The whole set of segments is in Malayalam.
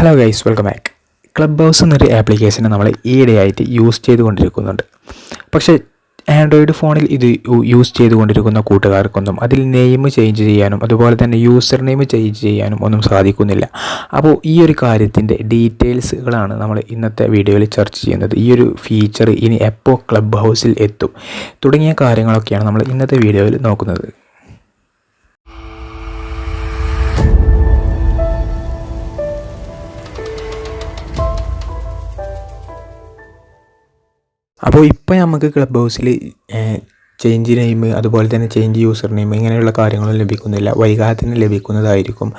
Hello guys, welcome back. Club house എന്നൊരു ആപ്ലിക്കേഷനെ നമ്മൾ ഈയിടെയായിട്ട് യൂസ് ചെയ്തുകൊണ്ടിരിക്കുന്നുണ്ട്. പക്ഷേ ആൻഡ്രോയിഡ് ഫോണിൽ ഇത് യൂസ് ചെയ്തുകൊണ്ടിരിക്കുന്ന കൂട്ടുകാർക്കൊന്നും അതിൽ നെയിം ചേഞ്ച് ചെയ്യാനും അതുപോലെ തന്നെ യൂസർ നെയിം ചേഞ്ച് ചെയ്യാനും ഒന്നും സാധിക്കുന്നില്ല. അപ്പോൾ ഈ ഒരു കാര്യത്തിൻ്റെ ഡീറ്റെയിൽസുകളാണ് നമ്മൾ ഇന്നത്തെ വീഡിയോയിൽ ചർച്ച ചെയ്യുന്നത്. ഈ ഒരു ഫീച്ചർ ഇനി എപ്പോൾ ക്ലബ് ഹൗസിൽ എത്തും തുടങ്ങിയ കാര്യങ്ങളൊക്കെയാണ് നമ്മൾ ഇന്നത്തെ വീഡിയോയിൽ നോക്കുന്നത്. അപ്പോൾ ഇപ്പോൾ നമുക്ക് ക്ലബ് ഹൗസിൽ ചേഞ്ച് നെയിം അതുപോലെ തന്നെ ചേഞ്ച് യൂസർ നെയിം ഇങ്ങനെയുള്ള കാര്യങ്ങളും ലഭിക്കുന്നില്ല, വൈകാതെ തന്നെ ലഭിക്കുന്നതായിരിക്കും.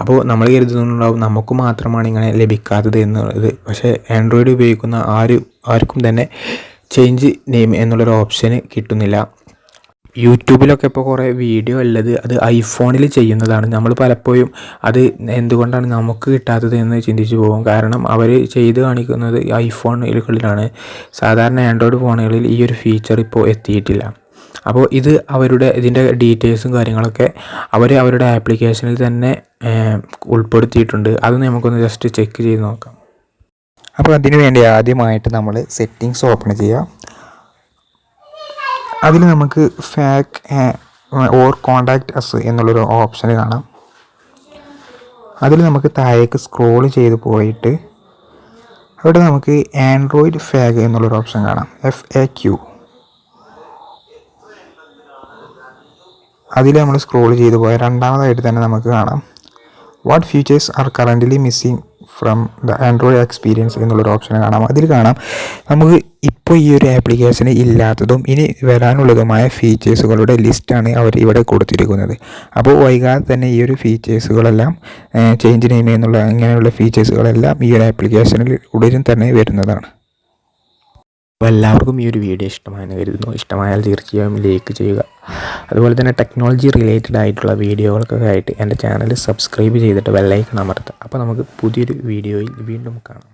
അപ്പോൾ നമ്മൾ കരുതുന്നുണ്ടാവും നമുക്ക് മാത്രമാണ് ഇങ്ങനെ ലഭിക്കാത്തത് എന്നുള്ളത്. പക്ഷേ ആൻഡ്രോയിഡ് ഉപയോഗിക്കുന്ന ആർക്കും തന്നെ ചേഞ്ച് നെയിം എന്നുള്ളൊരു ഓപ്ഷന് കിട്ടുന്നില്ല. യൂട്യൂബിലൊക്കെ ഇപ്പോൾ കുറേ വീഡിയോ ഉള്ളത് അത് ഐഫോണിൽ ചെയ്യുന്നതാണ്. നമ്മൾ പലപ്പോഴും അത് എന്തുകൊണ്ടാണ് നമുക്ക് കിട്ടാത്തത് എന്ന് ചിന്തിച്ചു പോകും. കാരണം അവർ ചെയ്ത് കാണിക്കുന്നത് ഐഫോണുകളിലാണ്. സാധാരണ ആൻഡ്രോയിഡ് ഫോണുകളിൽ ഈ ഒരു ഫീച്ചർ ഇപ്പോൾ എത്തിയിട്ടില്ല. അപ്പോൾ ഇത് ഇതിൻ്റെ ഡീറ്റെയിൽസും കാര്യങ്ങളൊക്കെ അവരുടെ ആപ്ലിക്കേഷനിൽ തന്നെ ഉൾപ്പെടുത്തിയിട്ടുണ്ട്. അത് നമുക്കൊന്ന് ജസ്റ്റ് ചെക്ക് ചെയ്ത് നോക്കാം. അപ്പോൾ അതിനു വേണ്ടി ആദ്യമായിട്ട് നമ്മൾ സെറ്റിങ്സ് ഓപ്പൺ ചെയ്യുക. അതിൽ നമുക്ക് ഫാക്ക് ഓർ കോണ്ടാക്റ്റ് അസ് എന്നുള്ളൊരു ഓപ്ഷൻ കാണാം. അതിൽ നമുക്ക് താഴേക്ക് സ്ക്രോൾ ചെയ്ത് പോയിട്ട് അവിടെ നമുക്ക് ആൻഡ്രോയിഡ് ഫാഗ് എന്നുള്ളൊരു ഓപ്ഷൻ കാണാം, FAQ. അതിൽ നമ്മൾ സ്ക്രോൾ ചെയ്ത് പോയാൽ രണ്ടാമതായിട്ട് തന്നെ നമുക്ക് കാണാം what features are currently missing from the Android experience എന്നുള്ളൊരു ഓപ്ഷൻ കാണാം. അതിൽ കാണാം നമുക്ക് ഇപ്പോൾ ഈ ഒരു ആപ്ലിക്കേഷന് ഇല്ലാത്തതും ഇനി വരാനുള്ളതുമായ ഫീച്ചേഴ്സുകളുടെ ലിസ്റ്റാണ് അവർ ഇവിടെ കൊടുത്തിരിക്കുന്നത്. അപ്പോൾ വൈകാതെ തന്നെ ഈ ഒരു ഫീച്ചേഴ്സുകളെല്ലാം ചേഞ്ച് നെയിം എന്നുള്ള ഇങ്ങനെയുള്ള ഫീച്ചേഴ്സുകളെല്ലാം ഈ ഒരു ആപ്ലിക്കേഷനിൽ ഉടൻ തന്നെ വരുന്നതാണ്. അപ്പോൾ എല്ലാവർക്കും ഈ ഒരു വീഡിയോ ഇഷ്ടമായെന്ന് കരുതുന്നു. ഇഷ്ടമായാൽ തീർച്ചയായും ലൈക്ക് ചെയ്യുക. അതുപോലെ തന്നെ ടെക്നോളജി റിലേറ്റഡ് ആയിട്ടുള്ള വീഡിയോകൾക്കൊക്കെ ആയിട്ട് എൻ്റെ ചാനൽ സബ്സ്ക്രൈബ് ചെയ്തിട്ട് ബെല്ലൈക്കൺ അമർത്തുക. അപ്പോൾ നമുക്ക് പുതിയൊരു വീഡിയോയിൽ വീണ്ടും കാണാം.